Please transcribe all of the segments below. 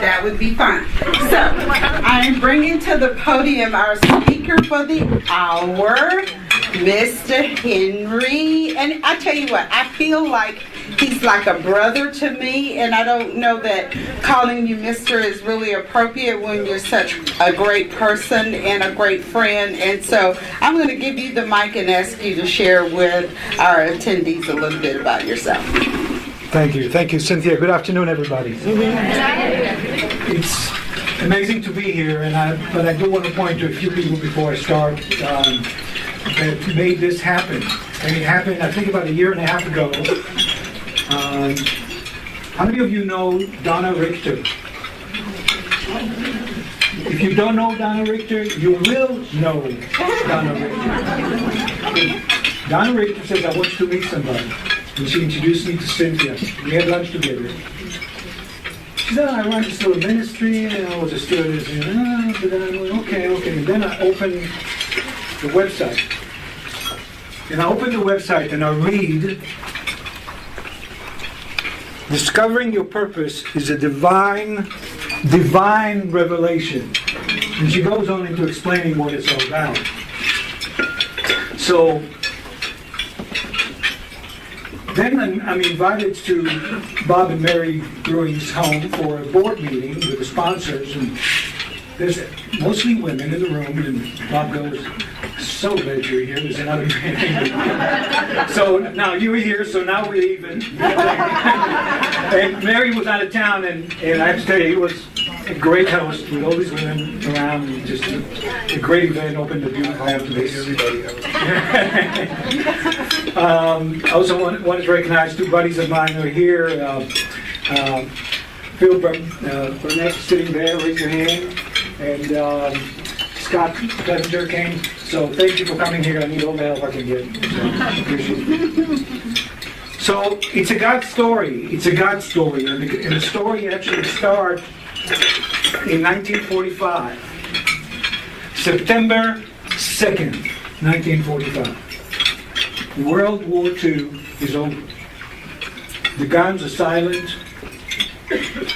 that would be fine. So, I'm bringing to the podium our speaker for the hour, Mr. Henri. And I tell you what, I feel like he's like a brother to me, and I don't know that calling you Mr. is really appropriate when you're such a great person and a great friend. And so I'm going to give you the mic and ask you to share with our attendees a little bit about yourself. Thank you, Cynthia. Good afternoon, everybody. It's amazing to be here, but I do want to point to a few people before I start that made this happen. And it happened, I think, about a year and a half ago. How many of you know Donna Richter? If you don't know Donna Richter, you will know Donna Richter. Donna Richter says, I want you to meet somebody. And she introduced me to Cynthia. We had lunch together. She said, I run this little ministry, and I was a stewardess. Okay. And then I opened the website. And I read, discovering your purpose is a divine revelation. And she goes on into explaining what it's all about. So, then I'm invited to Bob and Mary Brewing's home for a board meeting with the sponsors, and there's mostly women in the room, and Bob goes, so glad you're here, there's another man. So now you're here, so now we're even. And Mary was out of town, and I have to tell you, he was a great host with all these women around, and just a great event, opened a beautiful home to everybody. I also want to recognize two buddies of mine who are here. Phil Burnett sitting there, raise your hand. And Scott Clevenger came. So thank you for coming here. I need all the help I can get. So appreciate it. So it's a God story. And the story actually starts in 1945. September 2nd, 1945. World War II is over. The guns are silent.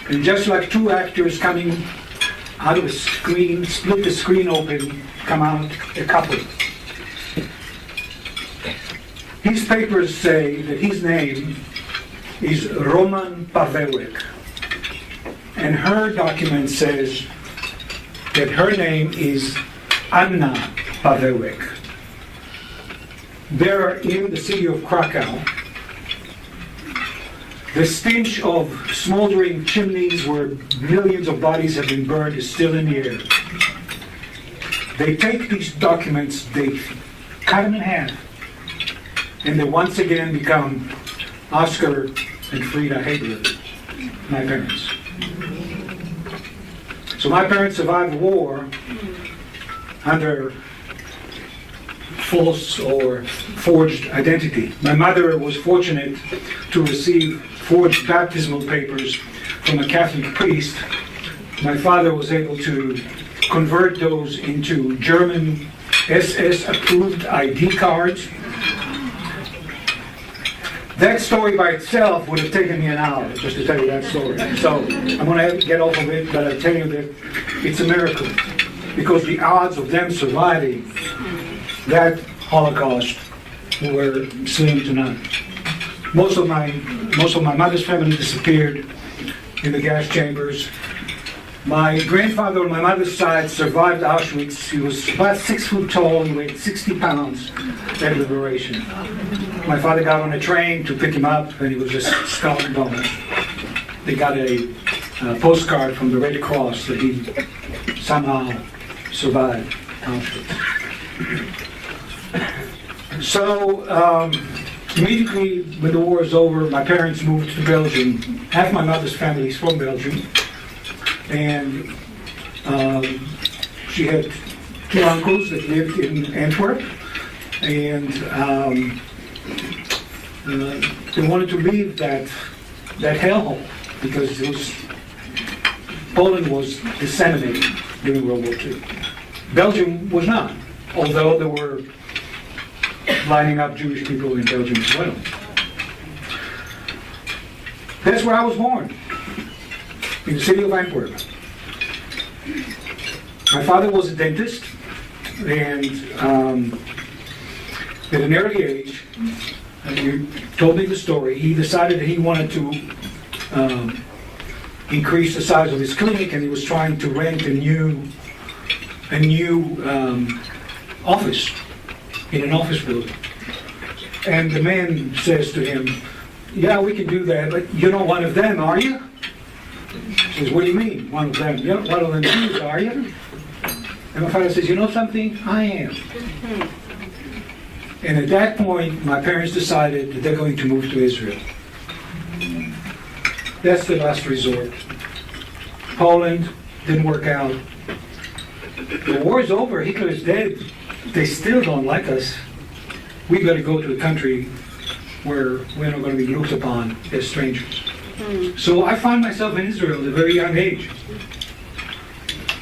And just like two actors coming out of a screen, split the screen open, come out a couple. His papers say that his name is Roman Pavewek. And her document says that her name is Anna Pavewek. They're in the city of Krakow. The stench of smoldering chimneys where millions of bodies have been burned is still in the air. They take these documents, they cut them in half, and they once again become Oscar and Frida Haber, my parents. So my parents survived the war under false or forged identity. My mother was fortunate to receive forged baptismal papers from a Catholic priest. My father was able to convert those into German SS-approved ID cards. That story by itself would have taken me an hour just to tell you that story. So I'm going to get off of it, but I'll tell you that it's a miracle, because the odds of them surviving that Holocaust were slim to none. Most of my mother's family disappeared in the gas chambers. My grandfather on my mother's side survived Auschwitz. He was about 6 foot tall and weighed 60 pounds at liberation. My father got on a train to pick him up, and he was just skull and bones. They got a postcard from the Red Cross that he somehow survived Auschwitz. So immediately when the war is over, my parents moved to Belgium. Half my mother's family is from Belgium, and she had two uncles that lived in Antwerp, and they wanted to leave that hellhole because Poland was disseminated during World War II. Belgium was not, although there were lining up Jewish people in Belgium as well. That's where I was born. in the city of Antwerp. My father was a dentist, and at an early age, you told me the story, he decided that he wanted to increase the size of his clinic, and he was trying to rent a new office in an office building. And the man says to him, "Yeah, we can do that, but you're not one of them, are you?" He says, "What do you mean, one of them? You're not one of them Jews, are you?" And my father says, "You know something? I am." And at that point, my parents decided that they're going to move to Israel. That's the last resort. Poland didn't work out. The war is over. Hitler is dead. They still don't like us. We better go to a country where we're not going to be looked upon as strangers. So I find myself in Israel at a very young age.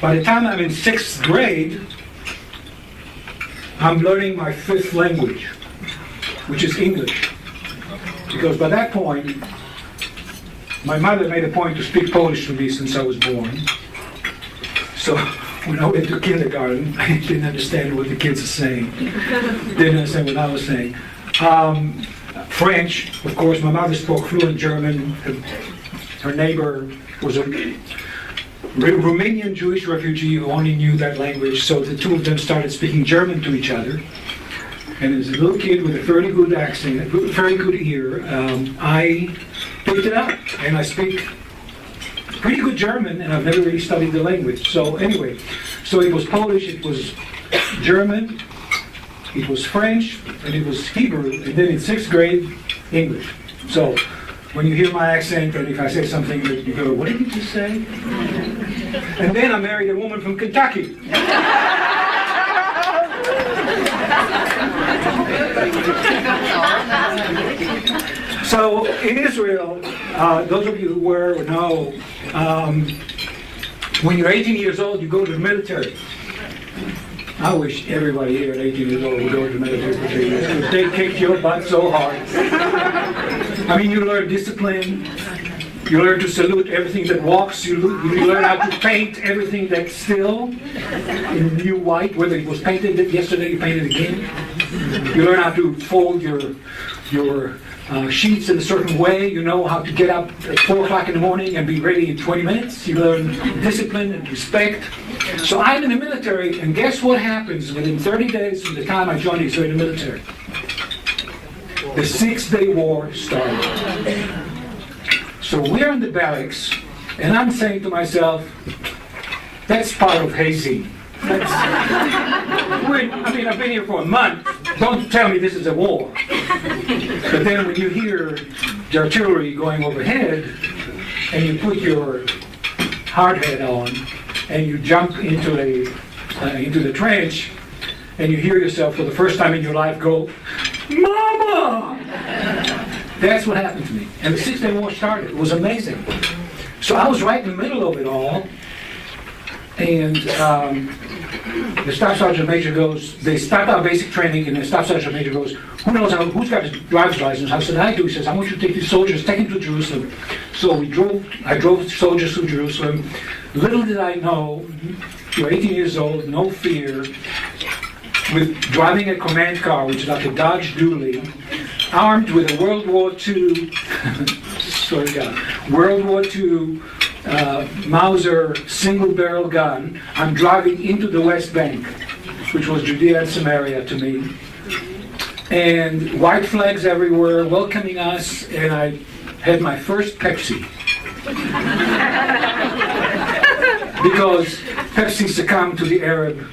By the time I'm in 6th grade, I'm learning my 5th language, which is English. Because by that point, my mother made a point to speak Polish to me since I was born. So when I went to kindergarten, I didn't understand what the kids are saying. Didn't understand what I was saying. French, of course, my mother spoke fluent German. Her neighbor was a Romanian Jewish refugee who only knew that language, so the two of them started speaking German to each other. And as a little kid with a fairly good accent, a very good ear, I picked it up, and I speak pretty good German, and I've never really studied the language. So anyway, so it was Polish, it was German, it was French, and it was Hebrew, and then in 6th grade, English. So when you hear my accent, and if I say something that you go, "What did you just say?" And then I married a woman from Kentucky. So in Israel, those of you who were or know, when you're 18 years old, you go to the military. I wish everybody here at 18 years old would go to the military for 3 years, because they kicked your butt so hard. I mean, you learn discipline, you learn to salute everything that walks, you learn how to paint everything that's still in new white, whether it was painted yesterday, you paint it again. You learn how to fold your sheets in a certain way. You know how to get up at 4 o'clock in the morning and be ready in 20 minutes. You learn discipline and respect. So I'm in the military, and guess what happens within 30 days from the time I joined the Israeli military? The 6-day war started. So we're in the barracks, and I'm saying to myself, that's part of hazing. I've been here for a month. Don't tell me this is a war. But then when you hear the artillery going overhead, and you put your hard hat on, and you jump into the trench, and you hear yourself for the first time in your life go, "Mama!" That's what happened to me. And the 6-day war started. It was amazing. So I was right in the middle of it all. And the Staff Sergeant Major goes, they start our basic training, and the Staff Sergeant Major goes, who's got a driver's license? I said, "I do." He says, "I want you to take these soldiers, take them to Jerusalem." So I drove soldiers to Jerusalem. Little did I know, you're 18 years old, no fear, with driving a command car, which is like a Dodge Dually, armed with a World War II, sorry God, World War II Mauser single-barrel gun. I'm driving into the West Bank, which was Judea and Samaria to me, and white flags everywhere welcoming us, and I had my first Pepsi. Because Pepsi succumbed to the Arab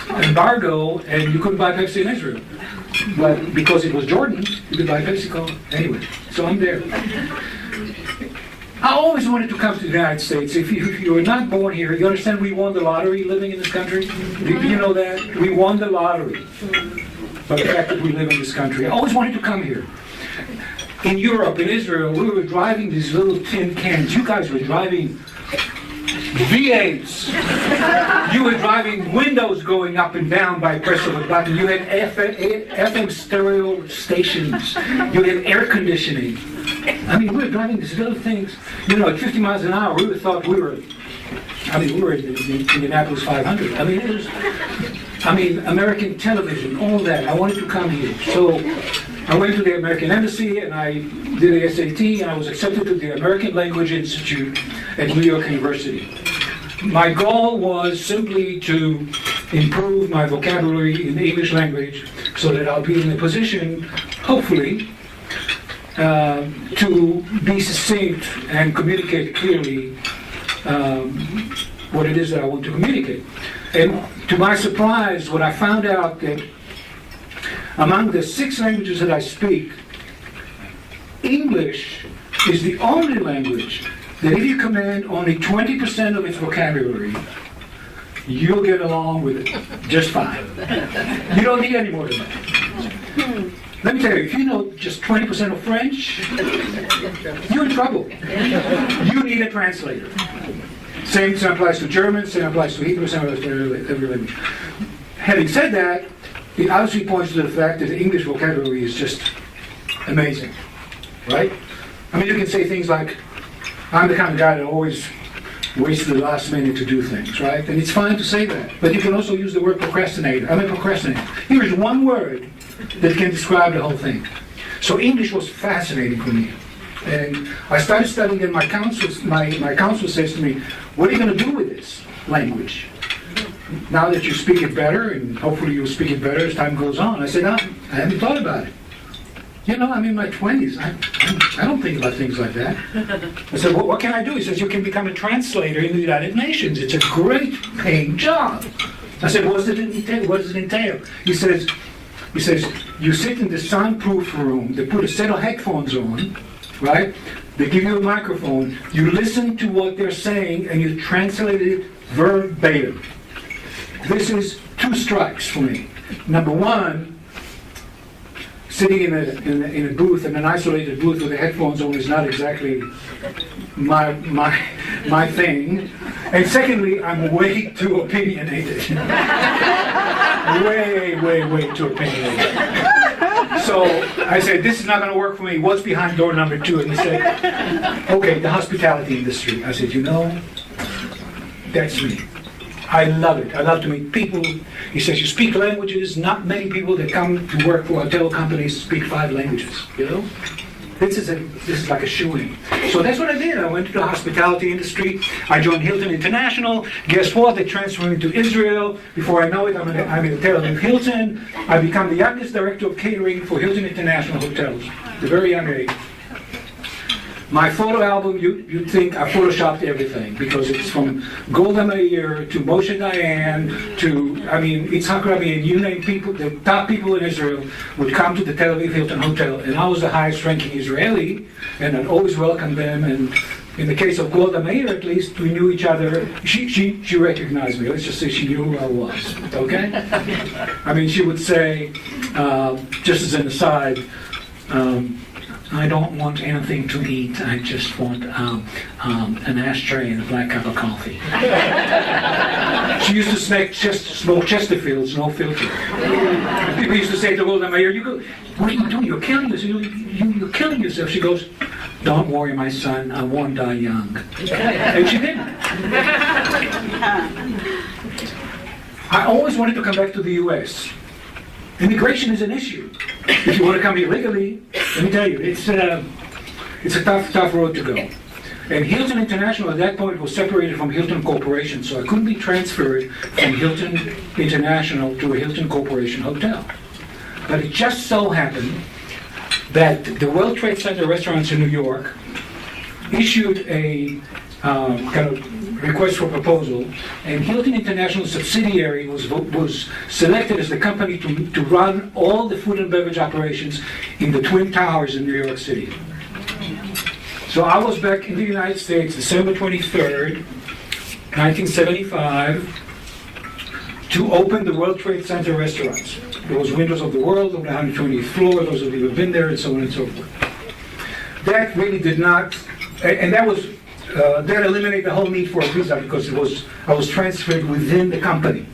embargo, and you couldn't buy Pepsi in Israel. But because it was Jordan, you could buy Pepsi Cola. Anyway, so I'm there. I always wanted to come to the United States. If you were not born here, you understand we won the lottery living in this country? Do you know that? We won the lottery by the fact that we live in this country. I always wanted to come here. In Europe, in Israel, we were driving these little tin cans. You guys were driving V8s. You were driving windows going up and down by press of a button. You had FM stereo stations. You had air conditioning. I mean, we were driving these little things, you know, at 50 miles an hour. We would thought we were in the Indianapolis 500. I mean, it was, American television, all that. I wanted to come here. So I went to the American Embassy and I did the SAT and I was accepted to the American Language Institute at New York University. My goal was simply to improve my vocabulary in the English language so that I'll be in a position, hopefully, to be succinct and communicate clearly what it is that I want to communicate. And to my surprise, when I found out that among the 6 languages that I speak, English is the only language that if you command only 20% of its vocabulary, you'll get along with it just fine. You don't need any more than that. Let me tell you, if you know just 20% of French, you're in trouble. You need a translator. Same applies to German, same applies to Hebrew, same applies to every language. Having said that, it obviously points to the fact that the English vocabulary is just amazing, right? I mean, you can say things like, I'm the kind of guy that always waits to the last minute to do things, right? And it's fine to say that. But you can also use the word procrastinator. I'm a procrastinator. Here is one word that can describe the whole thing. So English was fascinating for me. And I started studying, and my counsel says to me, what are you going to do with this language? Now that you speak it better, and hopefully you'll speak it better as time goes on. I said, no, I haven't thought about it. You know, I'm in my 20s. I don't think about things like that. I said, well, what can I do? He says, you can become a translator in the United Nations. It's a great paying job. I said, what does it entail? He says, you sit in the soundproof room, they put a set of headphones on, right? They give you a microphone, you listen to what they're saying, and you translate it verbatim. This is 2 strikes for me. Number 1, sitting in a booth, in an isolated booth with the headphones on is not exactly my thing. And secondly, I'm way too opinionated. way too opinionated. So I said, this is not going to work for me. What's behind door number 2? And he said, okay, the hospitality industry. I said, you know, that's me. I love it. I love to meet people. He says, you speak languages. Not many people that come to work for hotel companies speak 5 languages, you know? This is like a shoo-in. So that's what I did. I went to the hospitality industry. I joined Hilton International. Guess what? They transferred me to Israel. Before I know it, I'm in Tel Aviv Hilton. I become the youngest director of catering for Hilton International Hotels at a very young age. My photo album, you'd think I photoshopped everything, because it's from Golda Meir to Moshe Dayan to, Yitzhak Rabin, you name people, the top people in Israel would come to the Tel Aviv Hilton Hotel, and I was the highest ranking Israeli, and I'd always welcome them, and in the case of Golda Meir, at least, we knew each other. She recognized me. Let's just say she knew who I was, okay? She would say, just as an aside, I don't want anything to eat. I just want an ashtray and a black cup of coffee. She used to smoke Chesterfields, no filter. People used to say to Golda Meir, what are you doing? You're killing yourself. You're killing yourself. She goes, don't worry, my son. I won't die young. And she didn't. I always wanted to come back to the U.S. Immigration is an issue. If you want to come here legally, let me tell you, it's a tough road to go. And Hilton International at that point was separated from Hilton Corporation, so I couldn't be transferred from Hilton International to a Hilton Corporation hotel. But it just so happened that the World Trade Center restaurants in New York issued a kind of request for proposal, and Hilton International subsidiary was selected as the company to run all the food and beverage operations in the Twin Towers in New York City. So I was back in the United States December 23rd, 1975, to open the World Trade Center restaurants. There was Windows of the World on the 120th floor, those of you who have been there, and so on and so forth. That really did not, and that was, that eliminated the whole need for a visa, because I was transferred within the company.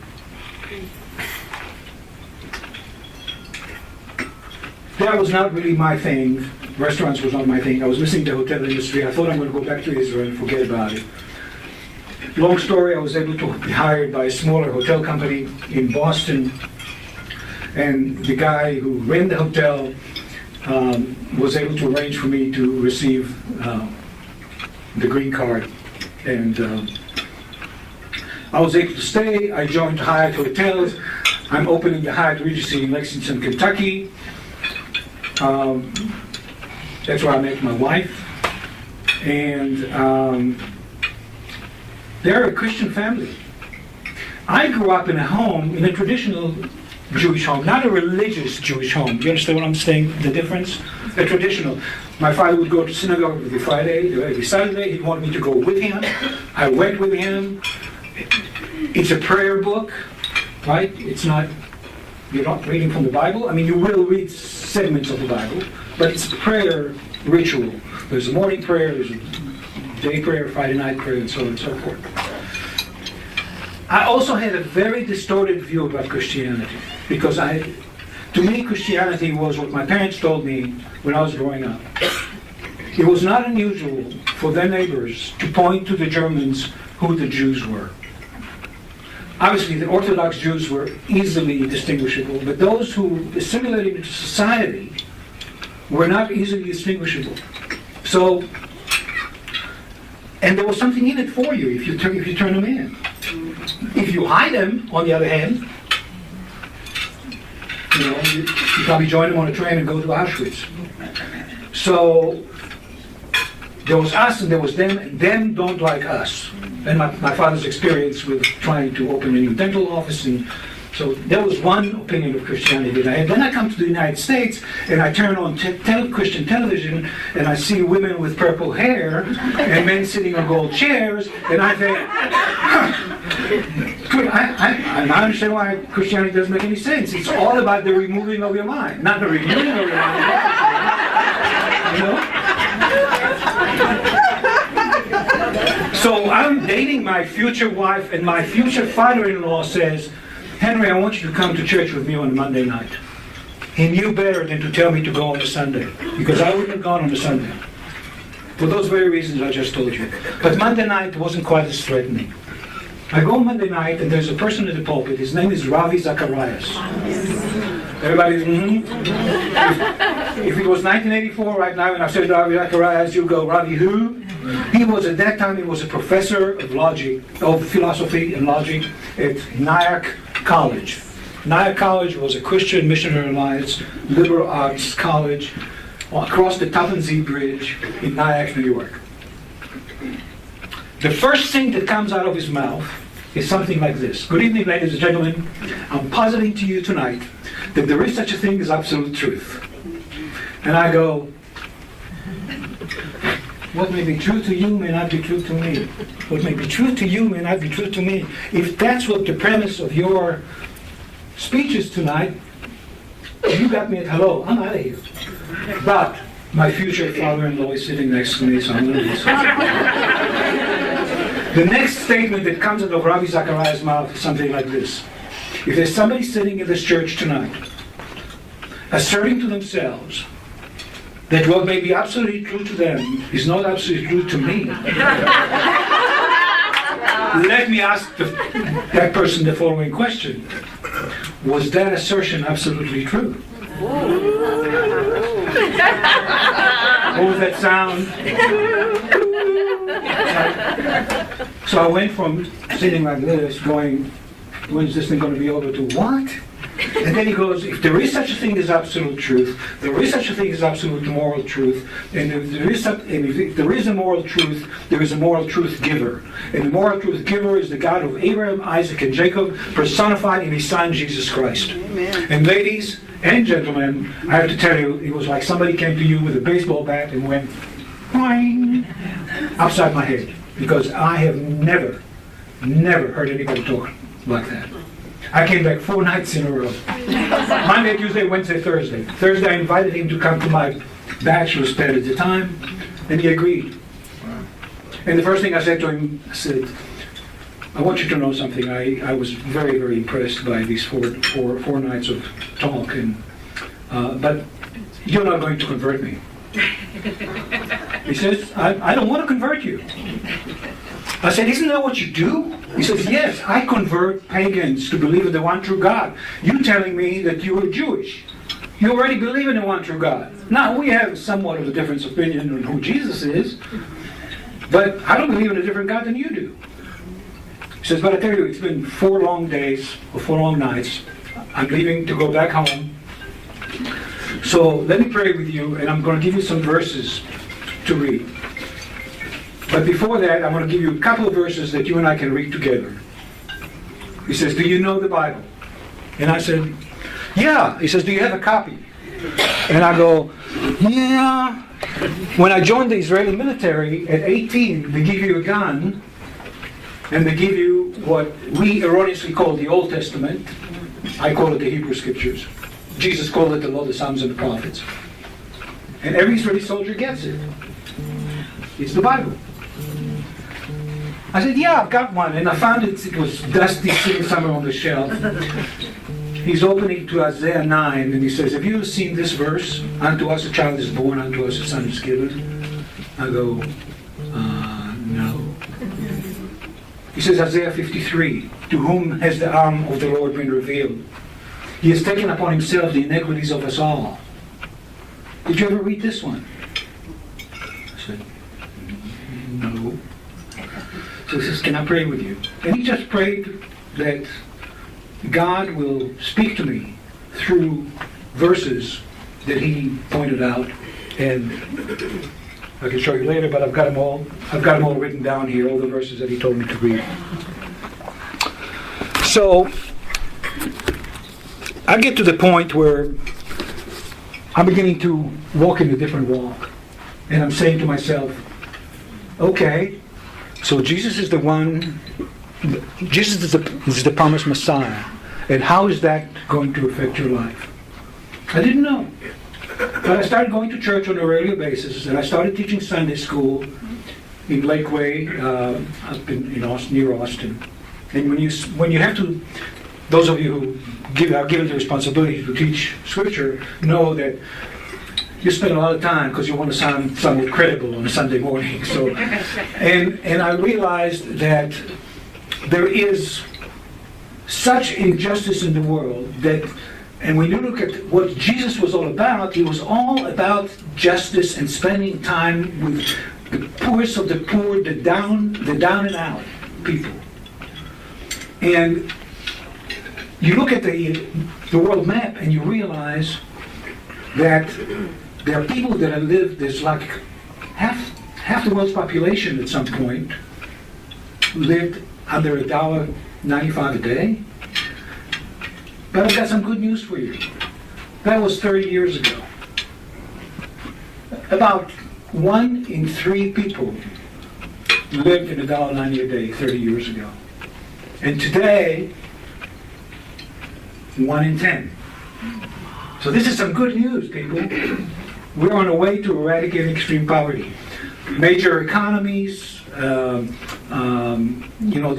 That was not really my thing. Restaurants was not my thing. I was missing the hotel industry. I thought I'm going to go back to Israel and forget about it. Long story, I was able to be hired by a smaller hotel company in Boston. And the guy who ran the hotel was able to arrange for me to receive the green card. And I was able to stay. I joined Hyatt Hotels. I'm opening the Hyatt Regency in Lexington, Kentucky. That's where I met my wife. And they're a Christian family. I grew up in a home, in a traditional Jewish home, not a religious Jewish home. You understand what I'm saying, the difference? A traditional. My father would go to synagogue every Friday, every Saturday. He wanted me to go with him. I went with him. It's a prayer book, right? It's not, you're not reading from the Bible. I mean, you will read segments of the Bible, but it's a prayer ritual. There's a morning prayer, there's a day prayer, Friday night prayer, and so on and so forth. I also had a very distorted view about Christianity, because to me, Christianity was what my parents told me when I was growing up. It was not unusual for their neighbors to point to the Germans who the Jews were. Obviously, the Orthodox Jews were easily distinguishable, but those who assimilated into society were not easily distinguishable. So, and there was something in it for you if you turn them in. If you hide them, on the other hand, you probably join them on a train and go to Auschwitz. So there was us and there was them, and them don't like us. And my father's experience with trying to open a new dental office, and so there was one opinion of Christianity that I had. Then I come to the United States and I turn on Christian television and I see women with purple hair and men sitting on gold chairs, and I think, I understand why Christianity doesn't make any sense. It's all about the removing of your mind, not the renewing of your mind. You know? So I'm dating my future wife, and my future father-in-law says, Henry, I want you to come to church with me on a Monday night. He knew better than to tell me to go on a Sunday, because I wouldn't have gone on a Sunday. For those very reasons I just told you. But Monday night wasn't quite as threatening. I go Monday night, and there's a person at the pulpit. His name is Ravi Zacharias. Everybody's, If it was 1984 right now, and I said Ravi Zacharias, you go, Ravi who? He was, at that time, he was a professor of logic, of philosophy and logic at Nyack College. Nyack College was a Christian Missionary Alliance liberal arts college across the Tappan Zee Bridge in Nyack, New York. The first thing that comes out of his mouth is something like this. Good evening, ladies and gentlemen. I'm positing to you tonight that there is such a thing as absolute truth. And I go, what may be true to you may not be true to me. What may be true to you may not be true to me. If that's what the premise of your speech is tonight, you got me at hello. I'm out of here. But my future father-in-law is sitting next to me, so I'm going to listen. The next statement that comes out of Ravi Zacharias' mouth is something like this. If there's somebody sitting in this church tonight asserting to themselves that what may be absolutely true to them is not absolutely true to me, let me ask that person the following question. Was that assertion absolutely true? What was that sound? So I went from sitting like this, going, when's this thing going to be over, to what? And then he goes, if there is such a thing as absolute truth, there is such a thing as absolute moral truth, and if there is a moral truth, there is a moral truth giver. And the moral truth giver is the God of Abraham, Isaac, and Jacob, personified in his son, Jesus Christ. Amen. And ladies and gentlemen, I have to tell you, it was like somebody came to you with a baseball bat and went, boing, upside my head. Because I have never heard anybody talk like that. I came back 4 nights in a row. Monday, Tuesday, Wednesday, Thursday. Thursday, I invited him to come to my bachelor's pad at the time, and he agreed. And the first thing I said to him, I said, I want you to know something. I was very, very impressed by these four nights of talk, but you're not going to convert me. He says, I don't want to convert you. I said, isn't that what you do? He says, yes, I convert pagans to believe in the one true God. You telling me that you are Jewish. You already believe in the one true God. Now, we have somewhat of a different opinion on who Jesus is, but I don't believe in a different God than you do. He says, but I tell you, it's been 4 long days, or 4 long nights. I'm leaving to go back home. So let me pray with you, and I'm going to give you some verses to read. But before that, I'm going to give you a couple of verses that you and I can read together. He says, do you know the Bible? And I said, yeah. He says, do you have a copy? And I go, yeah. When I joined the Israeli military at 18, they give you a gun, and they give you what we erroneously call the Old Testament. I call it the Hebrew Scriptures. Jesus called it the Law, the Psalms, and the Prophets. And every Israeli soldier gets it. It's the Bible. I said, yeah, I've got one. And I found it was dusty, sitting somewhere on the shelf. He's opening to Isaiah 9, and he says, have you seen this verse? Unto us a child is born, unto us a son is given. I go, no. He says, Isaiah 53, to whom has the arm of the Lord been revealed? He has taken upon himself the iniquities of us all. Did you ever read this one? I said, no. So he says, can I pray with you? And he just prayed that God will speak to me through verses that he pointed out. And I can show you later, but I've got them all written down here, all the verses that he told me to read. So I get to the point where I'm beginning to walk in a different walk. And I'm saying to myself, okay, so Jesus is the one, Jesus is the promised Messiah. And how is that going to affect your life? I didn't know. But I started going to church on a regular basis, and I started teaching Sunday school in Lakeway, up in Austin, near Austin. And when you have to, those of you who are given the responsibility to teach Scripture know that you spend a lot of time because you want to sound somewhat credible on a Sunday morning. So, and I realized that there is such injustice in the world that, and when you look at what Jesus was all about, he was all about justice and spending time with the poorest of the poor, the down and out people. And you look at the world map and you realize that there are people that have lived, there's like half the world's population at some point lived under $1.95 a day. But I've got some good news for you. That was 30 years ago. About 1 in 3 people lived in $1.90 a day 30 years ago. And today, 1 in 10. So this is some good news, people. We're on a way to eradicating extreme poverty. Major economies, the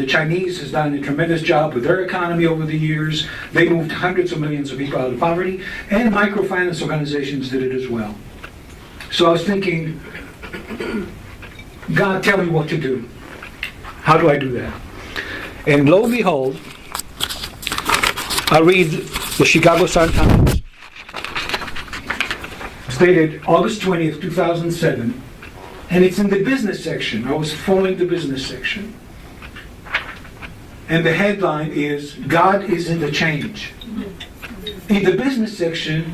Chinese has done a tremendous job with their economy over the years. They moved hundreds of millions of people out of poverty, and microfinance organizations did it as well. So I was thinking, God, tell me what to do. How do I do that? And lo and behold, I read the Chicago Sun-Times, dated August 20th, 2007, and it's in the business section. I was following the business section. And the headline is, God is in the change. In the business section,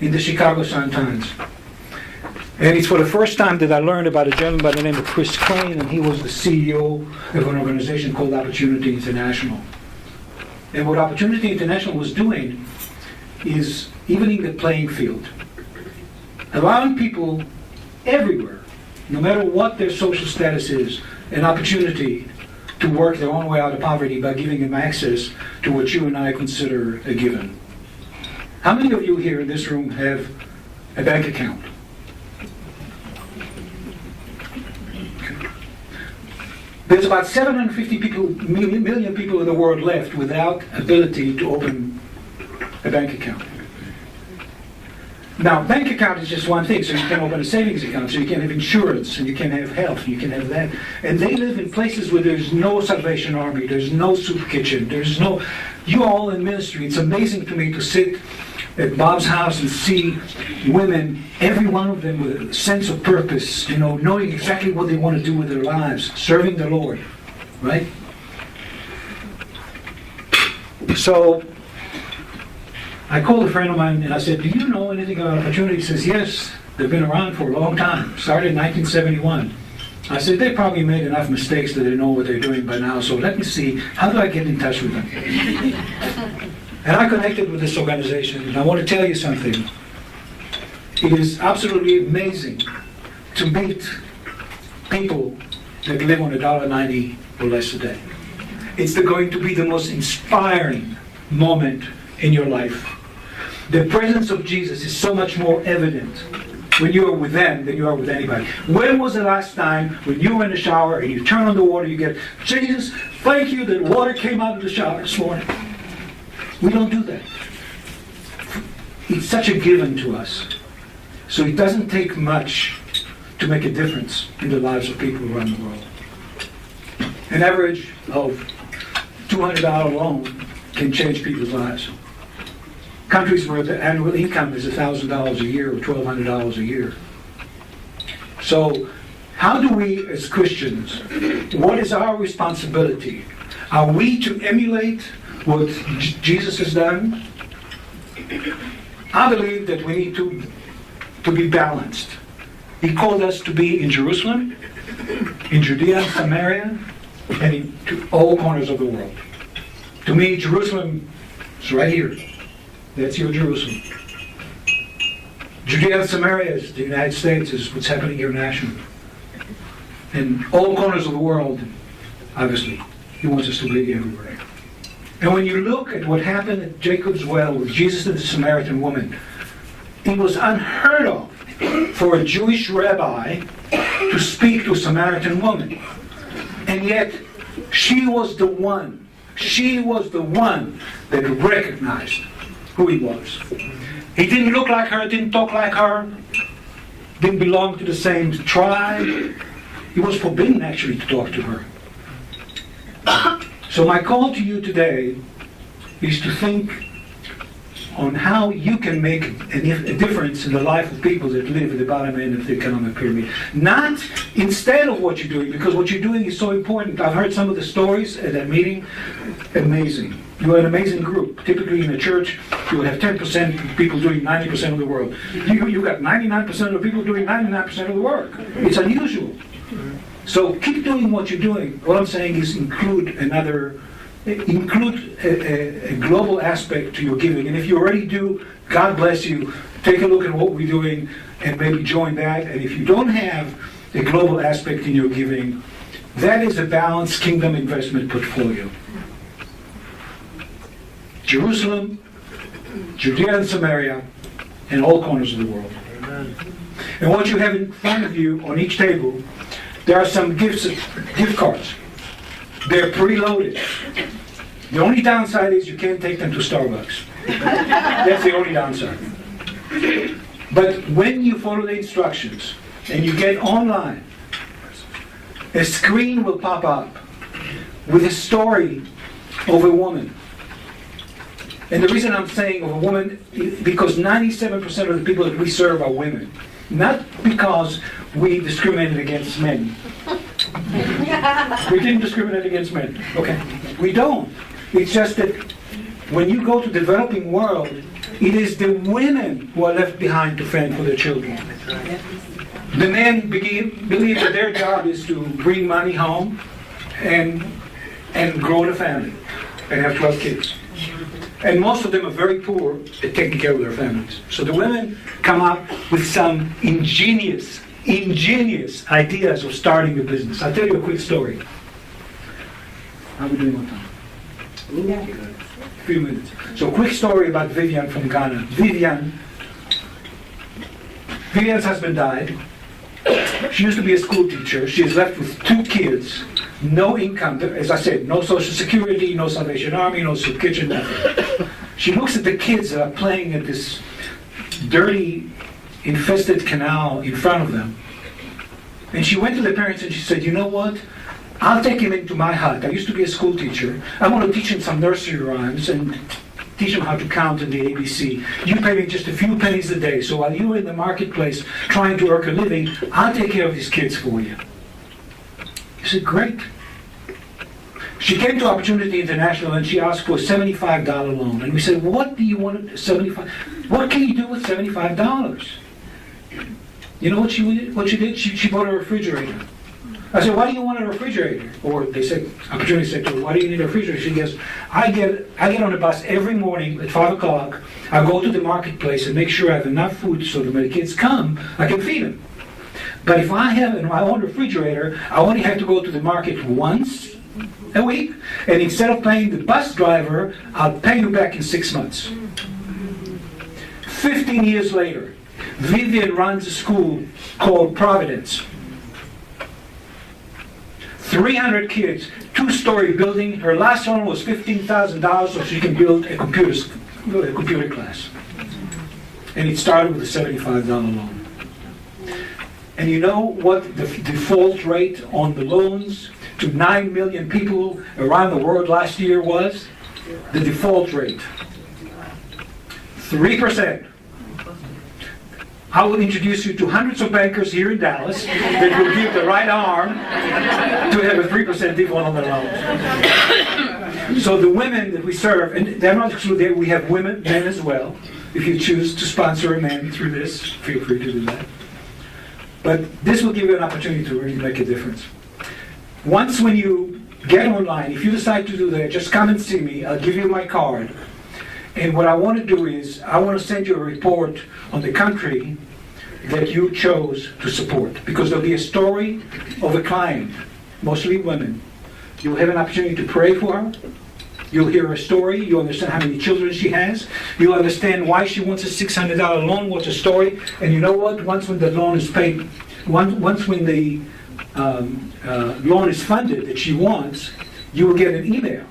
in the Chicago Sun-Times. And it's for the first time that I learned about a gentleman by the name of Chris Crane, and he was the CEO of an organization called Opportunity International. And what Opportunity International was doing is evening the playing field. Allowing people everywhere, no matter what their social status is, an opportunity to work their own way out of poverty by giving them access to what you and I consider a given. How many of you here in this room have a bank account? There's about 750 million people in the world left without ability to open a bank account. Now, bank account is just one thing. So you can open a savings account, so you can have insurance, and you can have health, and you can have that. And they live in places where there's no Salvation Army, there's no soup kitchen, there's no... You all in ministry, it's amazing to me to sit at Bob's house and see women, every one of them with a sense of purpose, knowing exactly what they want to do with their lives, serving the Lord, right? So, I called a friend of mine and I said, do you know anything about Opportunity? He says, yes, they've been around for a long time. Started in 1971. I said, they probably made enough mistakes that they know what they're doing by now, so let me see, how do I get in touch with them? And I connected with this organization, and I want to tell you something. It is absolutely amazing to meet people that live on $1.90 or less a day. It's going to be the most inspiring moment in your life. The presence of Jesus is so much more evident when you are with them than you are with anybody. When was the last time when you were in the shower and you turn on the water, you get, Jesus, thank you that water came out of the shower this morning. We don't do that. It's such a given to us. So it doesn't take much to make a difference in the lives of people around the world. An average of $200 loan can change people's lives. Countries where the annual income is $1,000 a year or $1,200 a year. So, how do we as Christians, what is our responsibility? Are we to emulate what Jesus has done? I believe that we need to be balanced. He called us to be in Jerusalem, in Judea and Samaria, and into all corners of the world. To me, Jerusalem is right here. That's your Jerusalem. Judea and Samaria is the United States, is what's happening here nationally. In all corners of the world, obviously, He wants us to be everywhere. And when you look at what happened at Jacob's well with Jesus and the Samaritan woman, it was unheard of for a Jewish rabbi to speak to a Samaritan woman. And yet, she was the one that recognized who he was. He didn't look like her, didn't talk like her, didn't belong to the same tribe. He was forbidden actually to talk to her. So my call to you today is to think on how you can make a difference in the life of people that live at the bottom end of the economic pyramid. Not instead of what you're doing, because what you're doing is so important. I've heard some of the stories at that meeting. Amazing. You're an amazing group. Typically in a church, you will have 10% of people doing 90% of the work. You got 99% of people doing 99% of the work. It's unusual. So keep doing what you're doing. What I'm saying is include a global aspect to your giving. And if you already do, God bless you. Take a look at what we're doing and maybe join that. And if you don't have a global aspect in your giving, that is a balanced kingdom investment portfolio. Jerusalem, Judea and Samaria, and all corners of the world. Amen. And what you have in front of you on each table, there are some gift cards. They're preloaded. The only downside is you can't take them to Starbucks. That's the only downside. But when you follow the instructions and you get online, a screen will pop up with a story of a woman. And the reason I'm saying of a woman, because 97% of the people that we serve are women. Not because we discriminated against men. We didn't discriminate against men. Okay. We don't. It's just that when you go to the developing world, it is the women who are left behind to fend for their children. The men believe that their job is to bring money home and grow the family and have 12 kids. And most of them are very poor at taking care of their families. So the women come up with some ingenious ideas of starting a business. I'll tell you a quick story. How are we doing on time? Yeah. A few minutes. So a quick story about Vivian from Ghana. Vivian's husband died. She used to be a school teacher. She is left with 2 kids. No income, as I said, no Social Security, no Salvation Army, no soup kitchen, nothing. She looks at the kids that are playing at this dirty, infested canal in front of them. And she went to the parents and she said, you know what? I'll take him into my hut. I used to be a school teacher. I want to teach him some nursery rhymes and teach him how to count in the ABC. You pay me just a few pennies a day. So while you're in the marketplace trying to earn a living, I'll take care of these kids for you. He said, great. She came to Opportunity International and she asked for a $75 loan. And we said, what do you want? What can you do with $75? You know what she did? She bought a refrigerator. I said, why do you want a refrigerator? Or they said, Opportunity said to her, why do you need a refrigerator? She goes, I get on the bus every morning at 5 o'clock. I go to the marketplace and make sure I have enough food so that when the kids come, I can feed them. But if I have my own refrigerator, I only have to go to the market once a week. And instead of paying the bus driver, I'll pay you back in 6 months. 15 years later, Vivian runs a school called Providence. 300 kids, 2-story building. Her last one was $15,000 so she can build a computer class. And it started with a $75 loan. And you know what the default rate on the loans to 9 million people around the world last year was? The default rate. 3%. I will introduce you to hundreds of bankers here in Dallas that will give the right arm to have a 3% default on their loans. So the women that we serve, and they're not excluded, we have men as well. If you choose to sponsor a man through this, feel free to do that. But this will give you an opportunity to really make a difference. Once when you get online, if you decide to do that, just come and see me. I'll give you my card. And what I want to do is, I want to send you a report on the country that you chose to support. Because there'll be a story of a client, mostly women. You'll have an opportunity to pray for her. You'll hear her story. You'll understand how many children she has. You'll understand why she wants a $600 loan, what's the story. And you know what? Once when the loan is paid, once when the loan is funded that she wants, you will get an email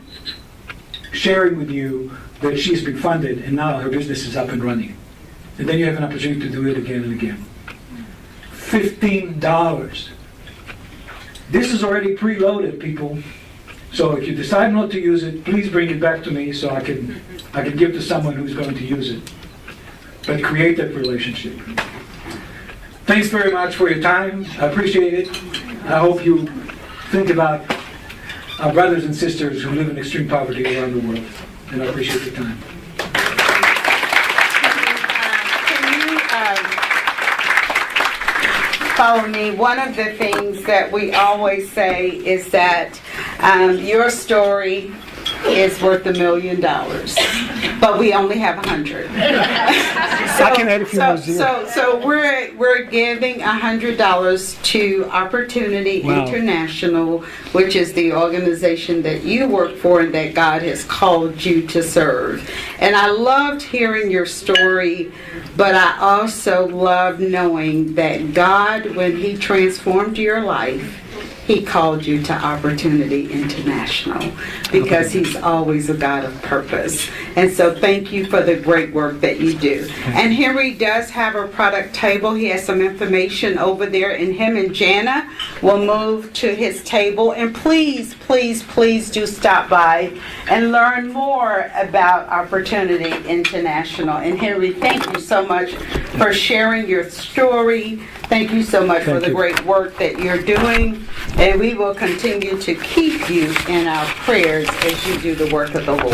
sharing with you that she's been funded and now her business is up and running. And then you have an opportunity to do it again and again. $15. This is already preloaded, people. So if you decide not to use it, please bring it back to me so I can give to someone who's going to use it. But create that relationship. Thanks very much for your time. I appreciate it. I hope you think about our brothers and sisters who live in extreme poverty around the world. And I appreciate your time. Can you follow me? One of the things that we always say is that your story is worth $1 million, but we only have 100. I can add a few more zeros. So we're giving $100 to Opportunity International, which is the organization that you work for and that God has called you to serve. And I loved hearing your story, but I also loved knowing that God, when He transformed your life, He called you to Opportunity International because He's always a God of purpose. And so thank you for the great work that you do. And Henri does have a product table. He has some information over there, and him and Jana will move to his table. And please, please, please do stop by and learn more about Opportunity International. And Henri, thank you so much for sharing your story. Thank you so much for the great work that you're doing. And we will continue to keep you in our prayers as you do the work of the Lord.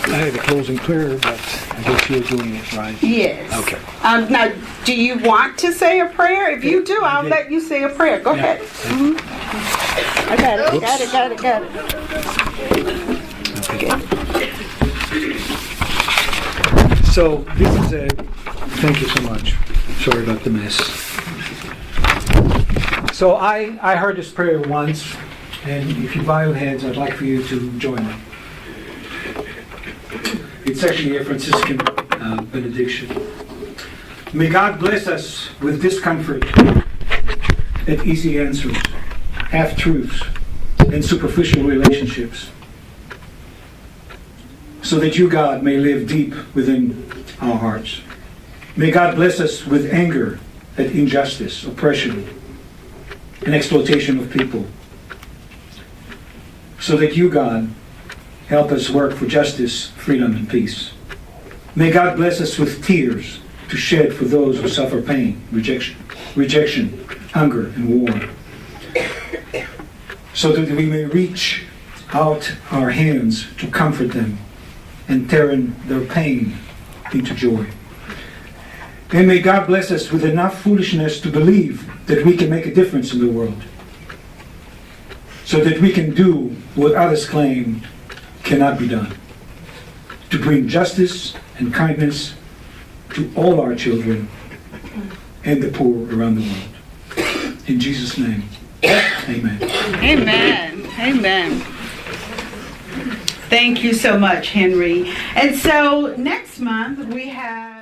I had a closing prayer, but I guess you're doing it, right? Yes. Okay. Now, do you want to say a prayer? If you do, I'll let you say a prayer. Go ahead. Mm-hmm. I got it. Okay. So, this is a... Thank you so much. Sorry about the mess. So I heard this prayer once, and if you bow your heads, I'd like for you to join me. It's actually a Franciscan benediction. May God bless us with discomfort and easy answers, half-truths, and superficial relationships, so that you, God, may live deep within our hearts. May God bless us with anger at injustice, oppression, and exploitation of people. So that you, God, help us work for justice, freedom, and peace. May God bless us with tears to shed for those who suffer pain, rejection, hunger, and war. So that we may reach out our hands to comfort them and turn their pain into joy. And may God bless us with enough foolishness to believe that we can make a difference in the world, so that we can do what others claim cannot be done, to bring justice and kindness to all our children and the poor around the world. In Jesus' name, amen. Amen. Amen. Thank you so much, Henry. And so next month we have